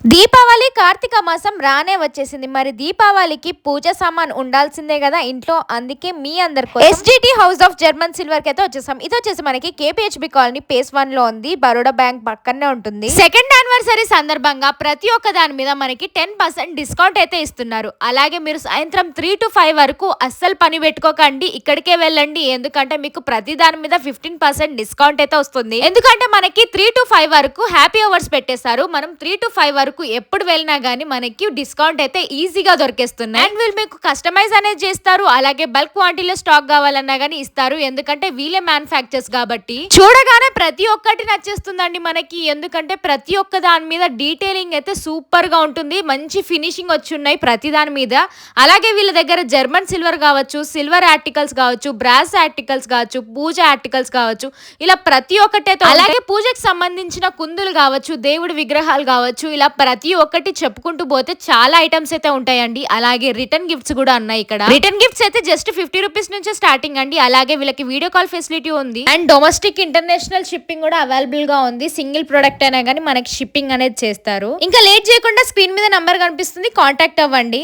దీపావళి కార్తీక మాసం రానే వచ్చేసింది. మరి దీపావళికి పూజ సామాన్ ఉండాల్సిందే కదా ఇంట్లో. అందుకే మీ అందరికీ SGT house of German silver కి అయితే వచ్చేసాం. ఇది వచ్చేసి మనకి కేపీహెచ్బి కాలనీ phase 1 లో ఉంది. బరోడా బ్యాంక్ పక్కనే ఉంటుంది. సెకండ్ యానివర్సరీ సందర్భంగా ప్రతి ఒక్క దాని మీద మనకి 10% డిస్కౌంట్ అయితే ఇస్తున్నారు. అలాగే మీరు సాయంత్రం 3 to 5 వరకు అస్సలు పని పెట్టుకోకండి, ఇక్కడికే వెళ్ళండి. ఎందుకంటే మీకు ప్రతి దాని మీద 15% డిస్కౌంట్ అయితే వస్తుంది. ఎందుకంటే మనకి 3 to 5 వరకు హ్యాపీ అవర్స్ పెట్టేశారు. మనం 3 to 5 వరకు ఎప్పుడు వెళ్ళినా గానీ మనకి డిస్కౌంట్ అయితే ఈజీగా దొరికేస్తున్నాయి. అండ్ వీళ్ళు మీకు కస్టమైజ్ అనేది చేస్తారు. అలాగే బల్క్ క్వాంటిటీలో స్టాక్ కావాలన్నా గానీ ఇస్తారు. ఎందుకంటే వీళ్ళే మ్యానుఫ్యాక్చర్స్ కాబట్టి చూడగానే ప్రతి ఒక్కటి నచ్చేస్తుందండి మనకి. ఎందుకంటే ప్రతి ఒక్క దాని మీద డీటెయిలింగ్ అయితే సూపర్ గా ఉంటుంది. మంచి ఫినిషింగ్ వచ్చి ఉన్నాయి ప్రతి దాని మీద. అలాగే వీళ్ళ దగ్గర జర్మన్ సిల్వర్ కావచ్చు, సిల్వర్ ఆర్టికల్స్ కావచ్చు, బ్రాస్ ఆర్టికల్స్ కావచ్చు, పూజ ఆర్టికల్స్ కావచ్చు, ఇలా ప్రతి ఒక్కటే. అలాగే పూజకి సంబంధించిన కుందులు కావచ్చు, దేవుడి విగ్రహాలు కావచ్చు, ఇలా ప్రతి ఒక్కటి చెప్పుకుంటూ పోతే చాలా ఐటమ్స్ అయితే ఉంటాయండి. అలాగే రిటర్న్ గిఫ్ట్స్ కూడా ఉన్నాయి ఇక్కడ. రిటర్న్ గిఫ్ట్స్ అయితే జస్ట్ 50 రూపీస్ నుంచే స్టార్టింగ్ అండి. అలాగే వీళ్ళకి వీడియో కాల్ ఫెసిలిటీ ఉంది. అండ్ డొమెస్టిక్ ఇంటర్నేషనల్ షిప్పింగ్ కూడా అవైలబుల్ గా ఉంది. సింగిల్ ప్రొడక్ట్ అయినా కానీ మనకి షిప్పింగ్ అనేది చేస్తారు. ఇంకా లేట్ చేయకుండా స్క్రీన్ మీద నంబర్ కనిపిస్తుంది, కాంటాక్ట్ అవ్వండి.